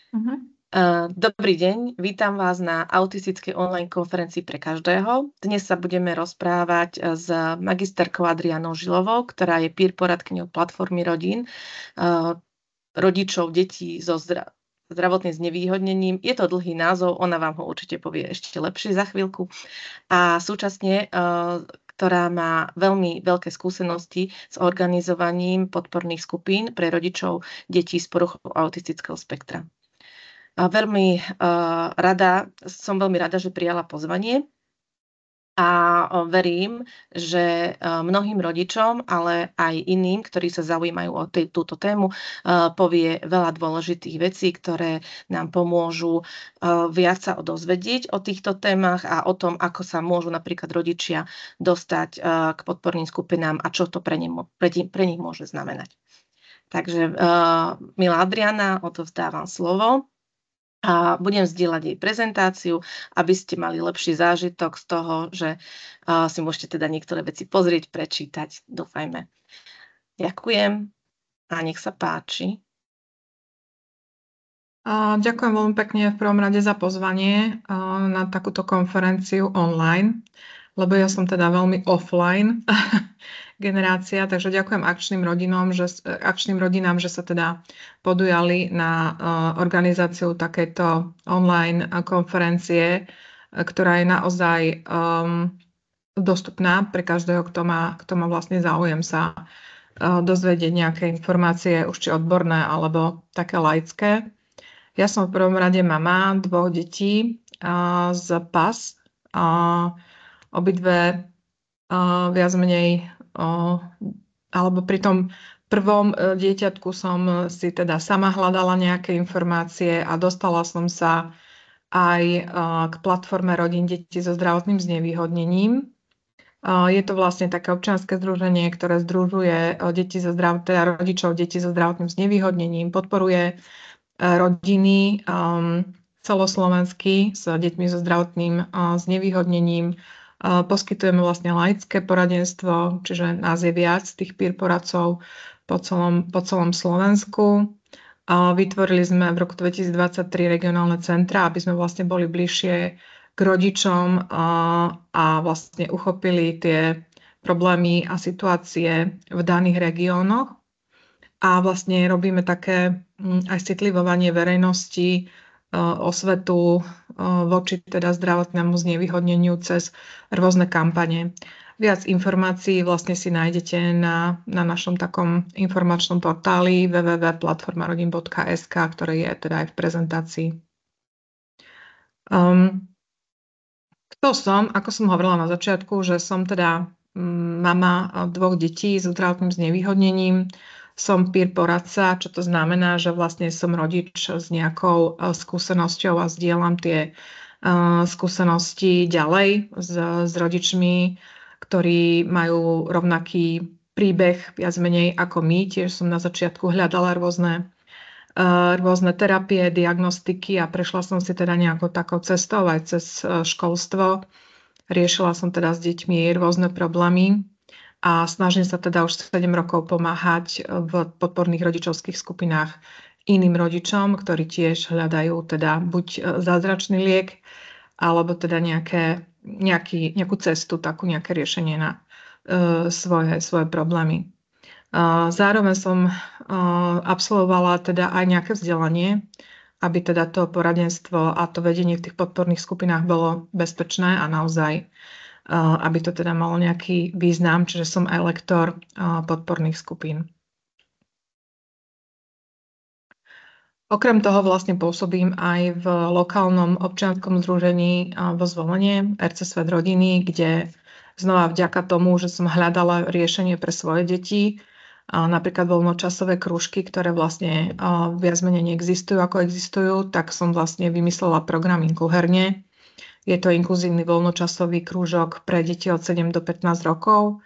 Mhm. Dobrý deň, vítam vás na autistickej online konferencii pre každého. Dnes sa budeme rozprávať s magisterkou Adrianou Žilovou, ktorá je peer poradkyňou platformy rodín, rodičov detí so zdravotným znevýhodnením. Je to dlhý názov, ona vám ho určite povie ešte lepšie za chvíľku. A súčasne ktorá má veľmi veľké skúsenosti s organizovaním podporných skupín pre rodičov detí s poruchou autistického spektra. A som veľmi rada, že prijala pozvanie a verím, že mnohým rodičom, ale aj iným, ktorí sa zaujímajú o túto tému, povie veľa dôležitých vecí, ktoré nám pomôžu viac sa dozvedieť o týchto témach a o tom, ako sa môžu napríklad rodičia dostať k podporným skupinám a čo to pre nich môže znamenať. Takže, milá Adriana, odovzdávam slovo. A budem zdieľať jej prezentáciu, aby ste mali lepší zážitok z toho, že si môžete teda niektoré veci pozrieť, prečítať. Dúfajme. Ďakujem a nech sa páči. Ďakujem veľmi pekne v prvom rade za pozvanie na takúto konferenciu online, lebo ja som teda veľmi offline generácia, takže ďakujem akčným rodinám, že sa teda podujali na organizáciu takejto online konferencie, ktorá je naozaj dostupná pre každého, kto má vlastne záujem sa dozvedieť nejaké informácie, už či odborné alebo také laické. Ja som v prvom rade mama 2 detí z PAS. Obidve viac menej, alebo pri tom prvom dieťatku som si teda sama hľadala nejaké informácie a dostala som sa aj k platforme rodín detí so zdravotným znevýhodnením. Je to vlastne také občianske združenie, ktoré združuje rodičov detí so zdravotným znevýhodnením, podporuje rodiny celoslovenský s deťmi so zdravotným znevýhodnením. Poskytujeme vlastne laické poradenstvo, čiže nás je viac tých peer poradcov po celom Slovensku. Vytvorili sme v roku 2023 regionálne centra, aby sme vlastne boli bližšie k rodičom a vlastne uchopili tie problémy a situácie v daných regiónoch. A vlastne robíme také aj citlivovanie verejnosti, osvetu voči teda zdravotnému znevýhodneniu cez rôzne kampane. Viac informácií vlastne si nájdete na našom takom informačnom portáli www.platformarodin.sk, ktorý je teda aj v prezentácii. Kto som? Ako som hovorila na začiatku, že som teda mama 2 detí s zdravotným znevýhodnením. Som peer poradca, čo to znamená, že vlastne som rodič s nejakou skúsenosťou a zdieľam tie skúsenosti ďalej s rodičmi, ktorí majú rovnaký príbeh viac menej ako my. Tiež som na začiatku hľadala rôzne terapie, diagnostiky a prešla som si teda nejakou takou cestou aj cez školstvo. Riešila som teda s deťmi rôzne problémy a snažím sa teda už 7 rokov pomáhať v podporných rodičovských skupinách iným rodičom, ktorí tiež hľadajú teda buď zázračný liek, alebo teda nejakú cestu, nejaké riešenie na svoje problémy. Zároveň som absolvovala teda aj nejaké vzdelanie, aby teda to poradenstvo a to vedenie v tých podporných skupinách bolo bezpečné a naozaj aby to teda malo nejaký význam, čiže som aj lektor podporných skupín. Okrem toho vlastne pôsobím aj v lokálnom občianskom združení vo Zvolenie, RC Svet rodiny, kde znova vďaka tomu, že som hľadala riešenie pre svoje deti, napríklad voľnočasové krúžky, ktoré vlastne viac menej neexistujú, ako existujú, tak som vlastne vymyslela program Inkuherne. Je to inkluzívny voľnočasový krúžok pre deti od 7 do 15 rokov.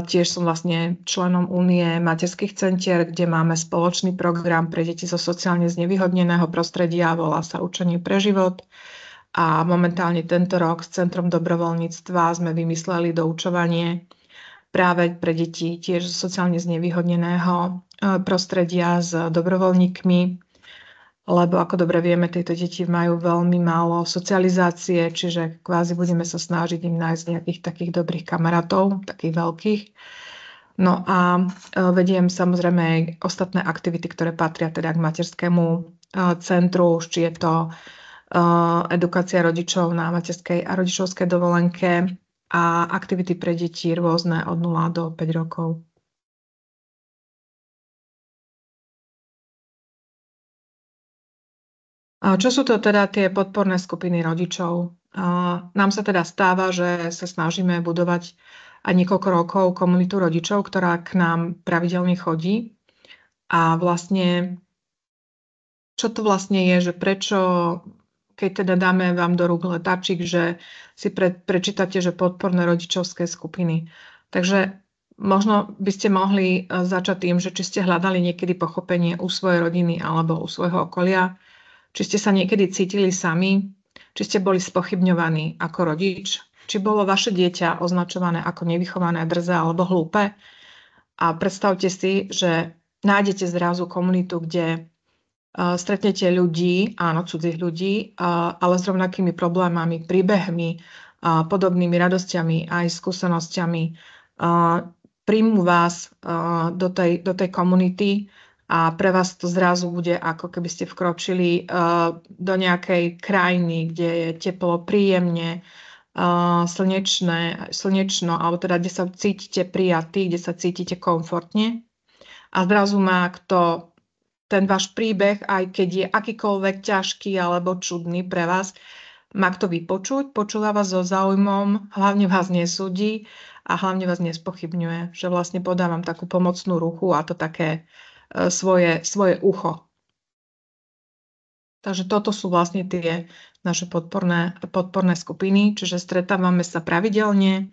Tiež som vlastne členom Únie materských centier, kde máme spoločný program pre deti zo sociálne znevýhodneného prostredia, volá sa Učenie pre život. A momentálne tento rok s Centrom dobrovoľníctva sme vymysleli doučovanie práve pre deti tiež zo sociálne znevýhodneného prostredia s dobrovoľníkmi. lebo ako dobre vieme, tieto deti majú veľmi málo socializácie, čiže kvázi budeme sa snažiť im nájsť nejakých takých dobrých kamarátov, takých veľkých. No a vediem samozrejme aj ostatné aktivity, ktoré patria teda k materskému centru, či je to edukácia rodičov na materskej a rodičovskej dovolenke a aktivity pre deti rôzne od 0 do 5 rokov. Čo sú to teda tie podporné skupiny rodičov? Nám sa teda stáva, že sa snažíme budovať aj niekoľko rokov komunitu rodičov, ktorá k nám pravidelne chodí. A vlastne, čo to vlastne je, že prečo, keď teda dáme vám do rúk letáčik, že si prečítate, že podporné rodičovské skupiny. Takže možno by ste mohli začať tým, že či ste hľadali niekedy pochopenie u svojej rodiny alebo u svojho okolia, či ste sa niekedy cítili sami, či ste boli spochybňovaní ako rodič, či bolo vaše dieťa označované ako nevychované, drzé alebo hlúpe. A predstavte si, že nájdete zrazu komunitu, kde stretnete ľudí, áno, cudzích ľudí, ale s rovnakými problémami, príbehmi, podobnými radosťami aj skúsenosťami. Príjmu vás do tej komunity a pre vás to zrazu bude, ako keby ste vkročili do nejakej krajiny, kde je teplo, príjemne, slnečno, alebo teda, kde sa cítite prijatí, kde sa cítite komfortne. A zrazu má ten váš príbeh, aj keď je akýkoľvek ťažký alebo čudný pre vás, má kto vypočuť, počúva vás so záujmom, hlavne vás nesúdi a hlavne vás nespochybňuje, že vlastne podávam takú pomocnú ruku a to také svoje ucho. Takže toto sú vlastne tie naše podporné skupiny, čiže stretávame sa pravidelne.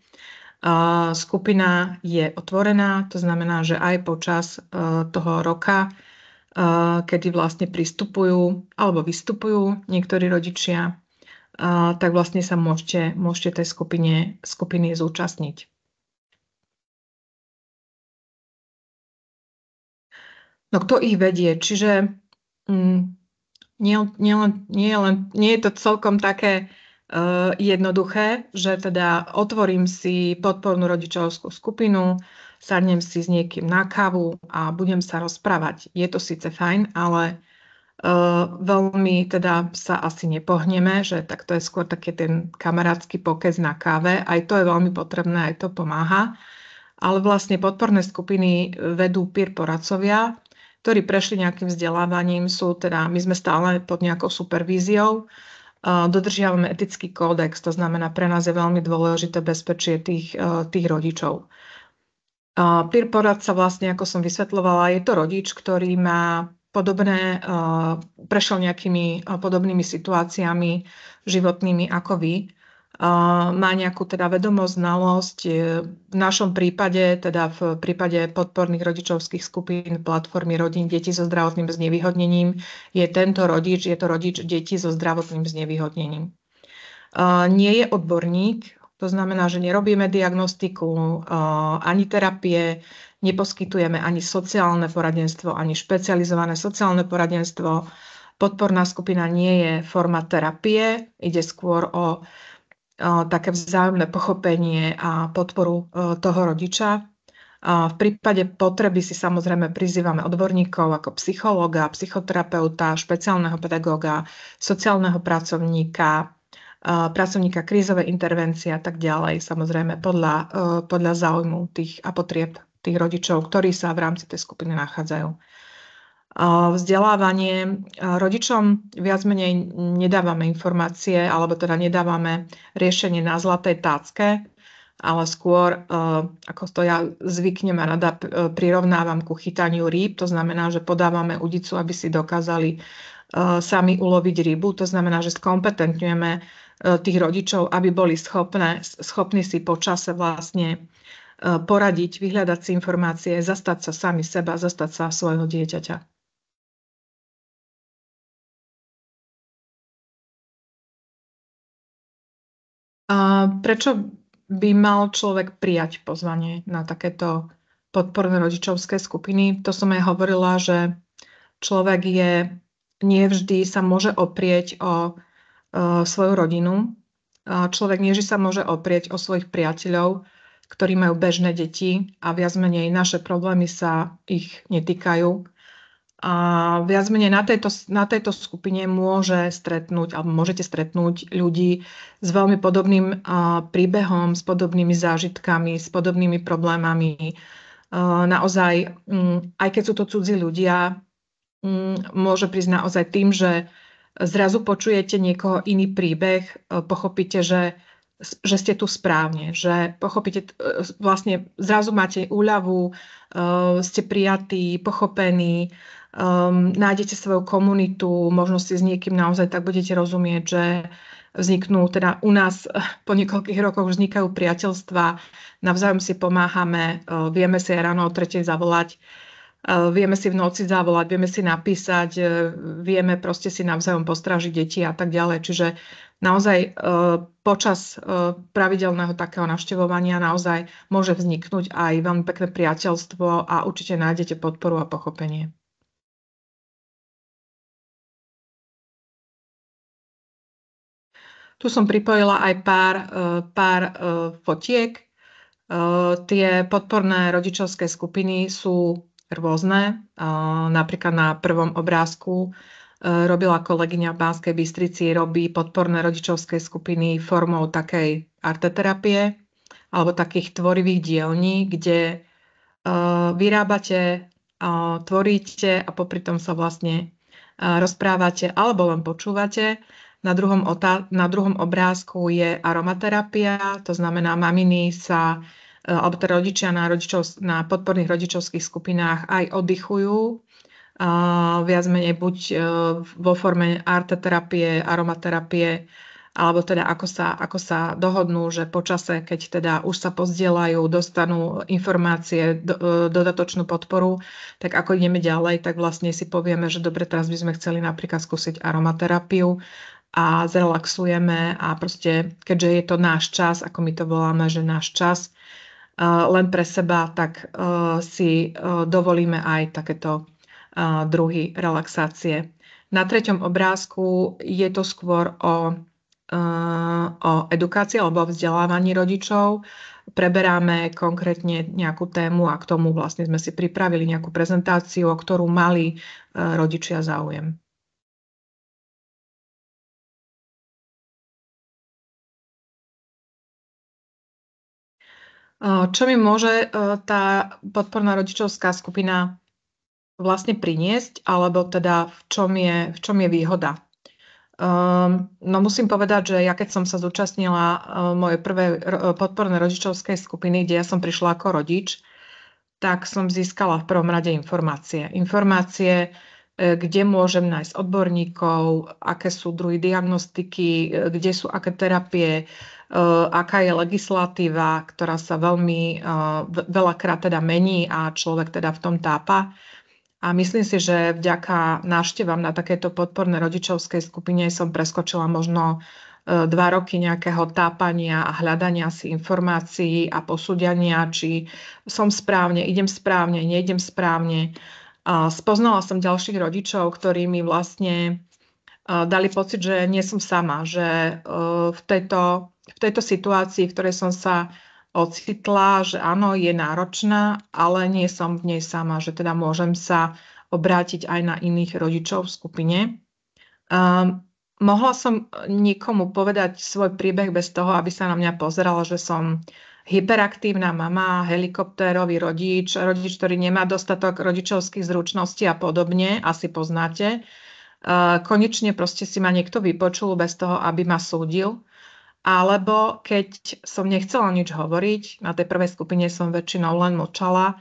Skupina je otvorená, to znamená, že aj počas toho roka, kedy vlastne pristupujú alebo vystupujú niektorí rodičia, tak vlastne sa môžete tej skupiny zúčastniť. No kto ich vedie? Čiže nie je to celkom také jednoduché, že teda otvorím si podpornú rodičovskú skupinu, sadnem si s niekým na kávu a budem sa rozprávať. Je to síce fajn, ale veľmi teda sa asi nepohneme, že tak to je skôr taký ten kamarátsky pokec na káve. Aj to je veľmi potrebné, aj to pomáha. Ale vlastne podporné skupiny vedú peer poradcovia, ktorí prešli nejakým vzdelávaním, my sme stále pod nejakou supervíziou, dodržiavame etický kódex, to znamená, pre nás je veľmi dôležité bezpečie tých rodičov. Peer poradca vlastne, ako som vysvetľovala, je to rodič, ktorý má prešiel nejakými podobnými situáciami životnými ako vy, má nejakú teda vedomosť, znalosť. V našom prípade, teda v prípade podporných rodičovských skupín platformy rodín detí so zdravotným znevýhodnením, je to rodič detí so zdravotným znevýhodnením. Nie je odborník, to znamená, že nerobíme diagnostiku ani terapie, neposkytujeme ani sociálne poradenstvo, ani špecializované sociálne poradenstvo. Podporná skupina nie je forma terapie, ide skôr o také vzájomné pochopenie a podporu toho rodiča. V prípade potreby si samozrejme prizývame odborníkov ako psychológa, psychoterapeuta, špeciálneho pedagóga, sociálneho pracovníka krízovej intervencie a tak ďalej, samozrejme podľa záujmu a potrieb tých rodičov, ktorí sa v rámci tej skupiny nachádzajú. Vzdelávanie. Rodičom viac menej nedávame informácie, alebo teda nedávame riešenie na zlatej tácke, ale skôr, ako to ja zvyknem a rada prirovnávam ku chytaniu rýb, to znamená, že podávame udicu, aby si dokázali sami uloviť rybu, to znamená, že skompetentňujeme tých rodičov, aby boli schopní si po čase vlastne poradiť, vyhľadať si informácie, zastať sa sami seba, zastať sa svojho dieťaťa. Prečo by mal človek prijať pozvanie na takéto podporné rodičovské skupiny? To som aj hovorila, že človek je nie vždy sa môže oprieť o svoju rodinu. Človek nie vždy sa môže oprieť o svojich priateľov, ktorí majú bežné deti a viac menej naše problémy sa ich netýkajú. A viac menej na tejto skupine môžete stretnúť ľudí s veľmi podobným príbehom, s podobnými zážitkami, s podobnými problémami. Naozaj, aj keď sú to cudzí ľudia, môže prísť naozaj tým, že zrazu počujete niekoho iný príbeh, pochopíte, že ste tu správne, že pochopíte, vlastne zrazu máte úľavu, ste prijatí, pochopení, nájdete svoju komunitu, možno si s niekým naozaj tak budete rozumieť, že vzniknú, teda u nás po niekoľkých rokoch už vznikajú priateľstva, navzájom si pomáhame, vieme si aj ráno o 3:00 zavolať, vieme si v noci zavolať, vieme si napísať, vieme proste si navzájom postrážiť deti a tak ďalej. Čiže naozaj počas pravidelného takého navštevovania naozaj môže vzniknúť aj veľmi pekné priateľstvo a určite nájdete podporu a pochopenie. Tu som pripojila aj pár fotiek. Tie podporné rodičovské skupiny sú rôzne. Napríklad na prvom obrázku robila kolegyňa v Banskej Bystrici, robí podporné rodičovské skupiny formou takej arteterapie alebo takých tvorivých dielní, kde vyrábate, tvoríte a popri tom sa vlastne rozprávate alebo len počúvate. Na druhom obrázku je aromaterapia, to znamená, maminy sa, alebo teda rodičia na podporných rodičovských skupinách aj oddychujú, viac menej buď vo forme arteterapie, aromaterapie, alebo teda ako sa dohodnú, že po čase, keď teda už sa pozdieľajú, dostanú informácie, dodatočnú podporu, tak ako ideme ďalej, tak vlastne si povieme, že dobre, teraz by sme chceli napríklad skúsiť aromaterapiu a zrelaxujeme a proste, keďže je to náš čas, ako my to voláme, že náš čas, len pre seba, tak si dovolíme aj takéto druhy relaxácie. Na treťom obrázku je to skôr o edukácii alebo o vzdelávaní rodičov. Preberáme konkrétne nejakú tému a k tomu vlastne sme si pripravili nejakú prezentáciu, o ktorú mali rodičia záujem. Čo mi môže tá podporná rodičovská skupina vlastne priniesť, alebo teda v čom je výhoda? No musím povedať, že ja keď som sa zúčastnila mojej prvej podpornej rodičovskej skupiny, kde ja som prišla ako rodič, tak som získala v prvom rade informácie. Informácie, kde môžem nájsť odborníkov, aké sú druhy diagnostiky, kde sú aké terapie, aká je legislatíva, ktorá sa veľmi veľakrát teda mení a človek teda v tom tápa. A myslím si, že vďaka návštevám na takéto podpornej rodičovskej skupine som preskočila možno 2 roky nejakého tápania a hľadania si informácií a posúdenia, či som správne, idem správne, neidem správne. Spoznala som ďalších rodičov, ktorí mi vlastne dali pocit, že nie som sama, že v tejto situácii, v ktorej som sa ocitla, že áno, je náročná, ale nie som v nej sama, že teda môžem sa obrátiť aj na iných rodičov v skupine. Mohla som niekomu povedať svoj príbeh bez toho, aby sa na mňa pozerala, že som hyperaktívna mama, helikoptérový rodič, ktorý nemá dostatok rodičovských zručností a podobne, asi poznáte. Konečne proste si ma niekto vypočul bez toho, aby ma súdil. Alebo keď som nechcela nič hovoriť, na tej prvej skupine som väčšinou len mlčala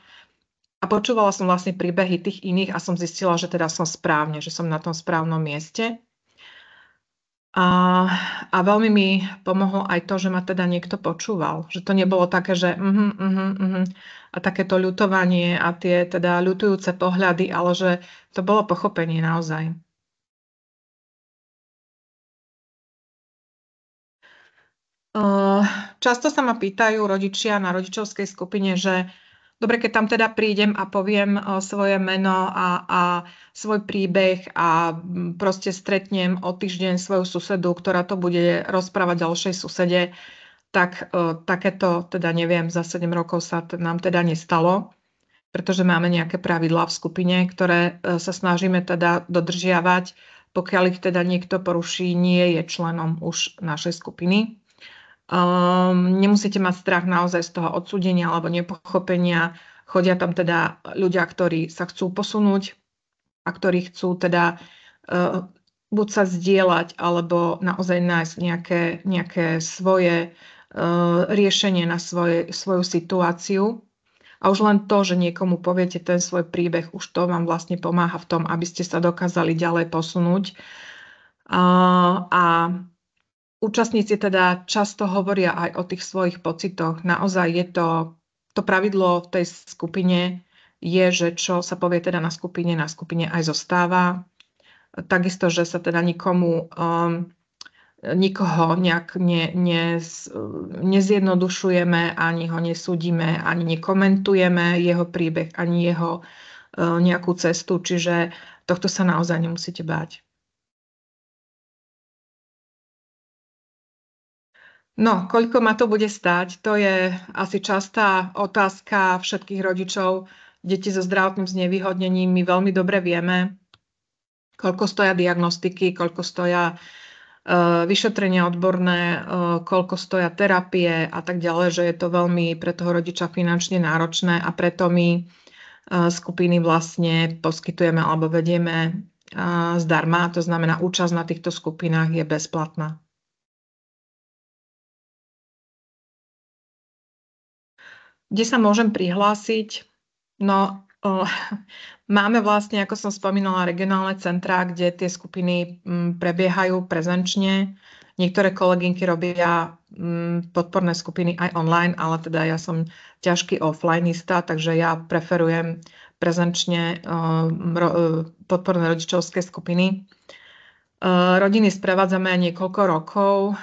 a počúvala som vlastne príbehy tých iných a som zistila, že teda som správne, že som na tom správnom mieste. A veľmi mi pomohlo aj to, že ma teda niekto počúval. Že to nebolo také, že a takéto ľutovanie a tie teda ľutujúce pohľady, ale že to bolo pochopenie naozaj. Často sa ma pýtajú rodičia na rodičovskej skupine, že dobre, keď tam teda prídem a poviem svoje meno a svoj príbeh a proste stretnem o týždeň svoju susedu, ktorá to bude rozprávať ďalšej susede, tak takéto teda neviem, za 7 rokov sa nám teda nestalo, pretože máme nejaké pravidlá v skupine, ktoré sa snažíme teda dodržiavať. Pokiaľ ich teda niekto poruší, nie je členom už našej skupiny. Nemusíte mať strach naozaj z toho odsúdenia alebo nepochopenia. Chodia tam teda ľudia, ktorí sa chcú posunúť a ktorí chcú teda buď sa zdieľať, alebo naozaj nájsť nejaké svoje riešenie na svoju situáciu. A už len to, že niekomu poviete ten svoj príbeh, už to vám vlastne pomáha v tom, aby ste sa dokázali ďalej posunúť. A účastníci teda často hovoria aj o tých svojich pocitoch. Naozaj je to pravidlo v tej skupine je, že čo sa povie teda na skupine aj zostáva. Takisto, že sa teda nikoho nejak nezjednodušujeme, ani ho nesúdime, ani nekomentujeme jeho príbeh, ani jeho nejakú cestu. Čiže tohto sa naozaj nemusíte báť. No, koľko ma to bude stáť? To je asi častá otázka všetkých rodičov detí so zdravotným znevýhodnením. My veľmi dobre vieme, koľko stoja diagnostiky, koľko stoja vyšetrenia odborné, koľko stoja terapie a tak ďalej, že je to veľmi pre toho rodiča finančne náročné a preto my skupiny vlastne poskytujeme alebo vedieme zdarma. To znamená, účasť na týchto skupinách je bezplatná. Kde sa môžem prihlásiť? No, máme vlastne, ako som spomínala, regionálne centrá, kde tie skupiny prebiehajú prezenčne. Niektoré kolegynky robia podporné skupiny aj online, ale teda ja som ťažký offlineista, takže ja preferujem prezenčne podporné rodičovské skupiny. Rodiny sprevádzame aj niekoľko rokov.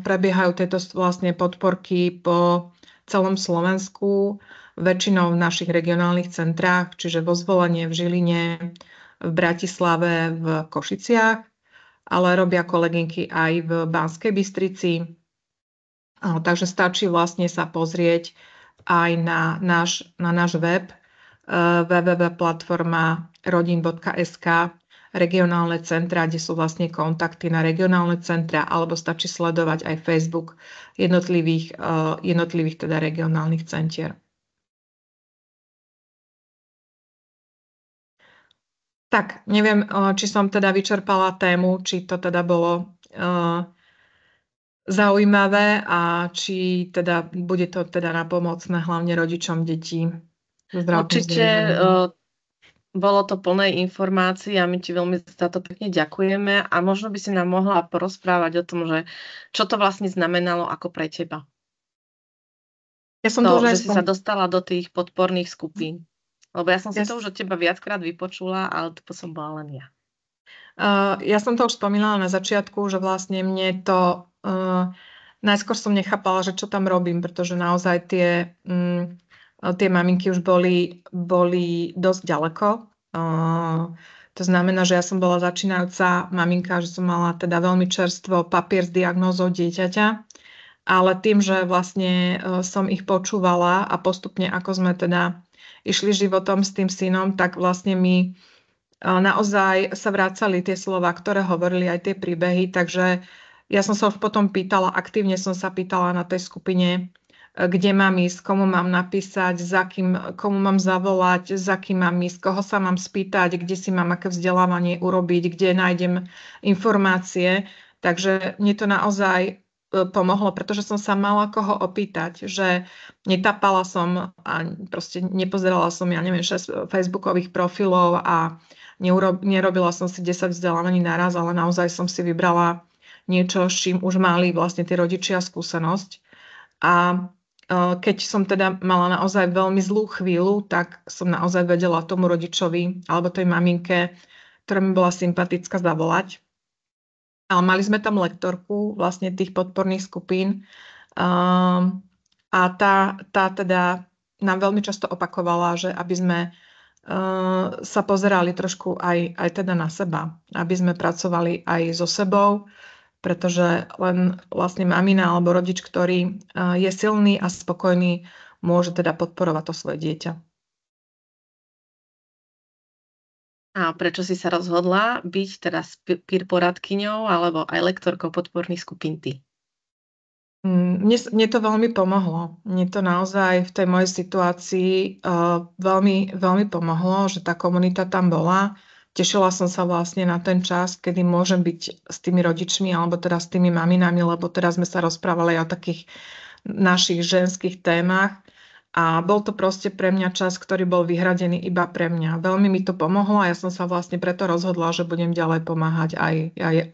Prebiehajú tieto vlastne podporky po celom Slovensku, väčšinou v našich regionálnych centrách, čiže vo Zvolenie, v Žiline, v Bratislave, v Košiciach, ale robia kolegynky aj v Banskej Bystrici. Takže stačí vlastne sa pozrieť aj na náš web www.platforma.rodin.sk, regionálne centra, kde sú vlastne kontakty na regionálne centra, alebo stačí sledovať aj Facebook jednotlivých teda regionálnych centier. Tak, neviem, či som teda vyčerpala tému, či to teda bolo zaujímavé a či teda bude to teda napomocné hlavne rodičom detí. Určite bolo to plné informácií a my ti veľmi za to pekne ďakujeme a možno by si nám mohla porozprávať o tom, že čo to vlastne znamenalo ako pre teba. Ja som to, že si sa dostala do tých podporných skupín. Lebo ja som si to už od teba viackrát vypočula, ale to som bola len ja. Ja som to už spomínala na začiatku, že vlastne mne to... najskôr som nechápala, že čo tam robím, pretože naozaj tie maminky už boli dosť ďaleko. To znamená, že ja som bola začínajúca maminka, že som mala teda veľmi čerstvo papier s diagnózou dieťaťa, ale tým, že vlastne som ich počúvala a postupne, ako sme teda išli životom s tým synom, tak vlastne mi naozaj sa vracali tie slova, ktoré hovorili aj tie príbehy, takže ja som sa už potom pýtala, aktívne som sa pýtala na tej skupine, kde mám ísť, komu mám napísať, komu mám zavolať, za kým mám ísť, koho sa mám spýtať, kde si mám aké vzdelávanie urobiť, kde nájdem informácie. Takže mne to naozaj pomohlo, pretože som sa mala koho opýtať, že netapala som a proste nepozerala som, ja neviem, 6 facebookových profilov a nerobila som si 10 vzdelávaní naraz, ale naozaj som si vybrala niečo, s čím už mali vlastne tí rodičia skúsenosť. A keď som teda mala naozaj veľmi zlú chvíľu, tak som naozaj vedela tomu rodičovi alebo tej maminke, ktorá mi bola sympatická, zavolať. Ale mali sme tam lektorku vlastne tých podporných skupín a tá teda nám veľmi často opakovala, že aby sme sa pozerali trošku aj teda na seba, aby sme pracovali aj so sebou, pretože len vlastne mamina alebo rodič, ktorý je silný a spokojný, môže teda podporovať to svoje dieťa. A prečo si sa rozhodla byť teraz peer poradkyňou alebo aj lektorkou podporných skupín ty? Mne to veľmi pomohlo. Mne to naozaj v tej mojej situácii veľmi, veľmi pomohlo, že tá komunita tam bola. Tešila som sa vlastne na ten čas, kedy môžem byť s tými rodičmi alebo teda s tými maminami, lebo teraz sme sa rozprávali o takých našich ženských témach. A bol to proste pre mňa čas, ktorý bol vyhradený iba pre mňa. Veľmi mi to pomohlo a ja som sa vlastne preto rozhodla, že budem ďalej pomáhať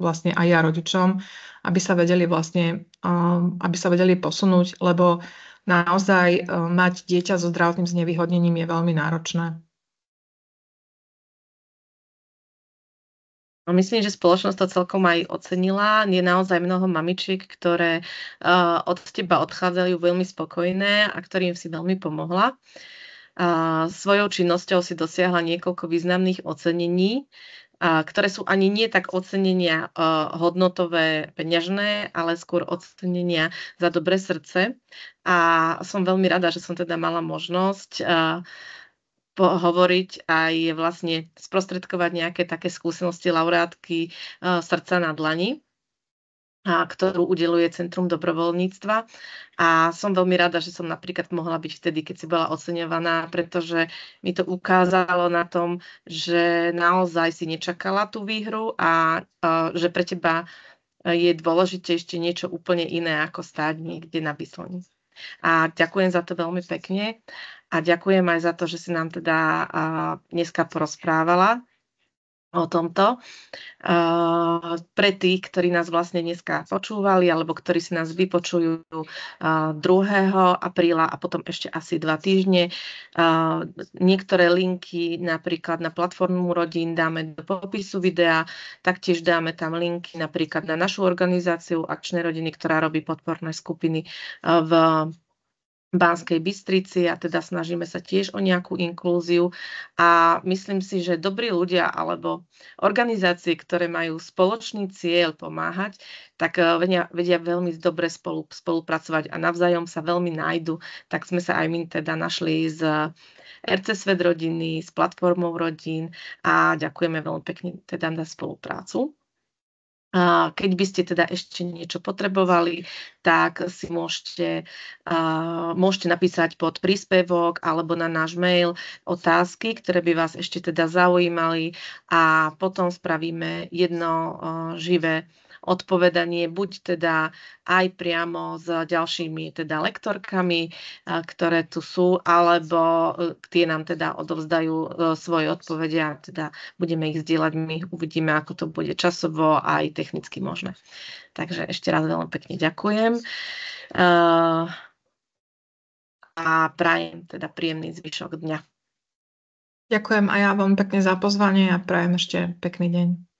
vlastne aj ja rodičom, aby sa vedeli posunúť, lebo naozaj mať dieťa so zdravotným znevýhodnením je veľmi náročné. No myslím, že spoločnosť to celkom aj ocenila. Je naozaj mnoho mamičiek, ktoré od teba odchádzajú veľmi spokojné a ktorým si veľmi pomohla. Svojou činnosťou si dosiahla niekoľko významných ocenení, ktoré sú ani nie tak ocenenia hodnotové, peňažné, ale skôr ocenenia za dobré srdce. A som veľmi rada, že som teda mala možnosť hovoriť aj vlastne sprostredkovať nejaké také skúsenosti laureátky Srdca na dlani, ktorú udeľuje Centrum dobrovoľníctva. A som veľmi rada, že som napríklad mohla byť vtedy, keď si bola oceňovaná, pretože mi to ukázalo na tom, že naozaj si nečakala tú výhru a že pre teba je dôležité ešte niečo úplne iné, ako stáť niekde na bislni. A ďakujem za to veľmi pekne a ďakujem aj za to, že si nám teda dneska porozprávala o tomto. Pre tých, ktorí nás vlastne dneska počúvali alebo ktorí si nás vypočujú 2. apríla a potom ešte asi 2 týždne. Niektoré linky napríklad na platformu Rodín dáme do popisu videa, taktiež dáme tam linky napríklad na našu organizáciu Akčné rodiny, ktorá robí podporné skupiny v Banskej Bystrici a teda snažíme sa tiež o nejakú inklúziu a myslím si, že dobrí ľudia alebo organizácie, ktoré majú spoločný cieľ pomáhať, tak vedia veľmi dobre spolupracovať a navzájom sa veľmi nájdu. Tak sme sa aj my teda našli z RC Svet rodiny, s platformou rodín a ďakujeme veľmi pekne teda za spoluprácu. Keď by ste teda ešte niečo potrebovali, tak si môžete napísať pod príspevok alebo na náš mail otázky, ktoré by vás ešte teda zaujímali a potom spravíme jedno živé odpovedanie, buď teda aj priamo s ďalšími teda lektorkami, ktoré tu sú, alebo tie nám teda odovzdajú svoje odpovede a teda budeme ich zdieľať. My uvidíme, ako to bude časovo a aj technicky možné. Takže ešte raz veľmi pekne ďakujem a prajem teda príjemný zvyšok dňa. Ďakujem aj ja veľmi pekne za pozvanie a prajem ešte pekný deň.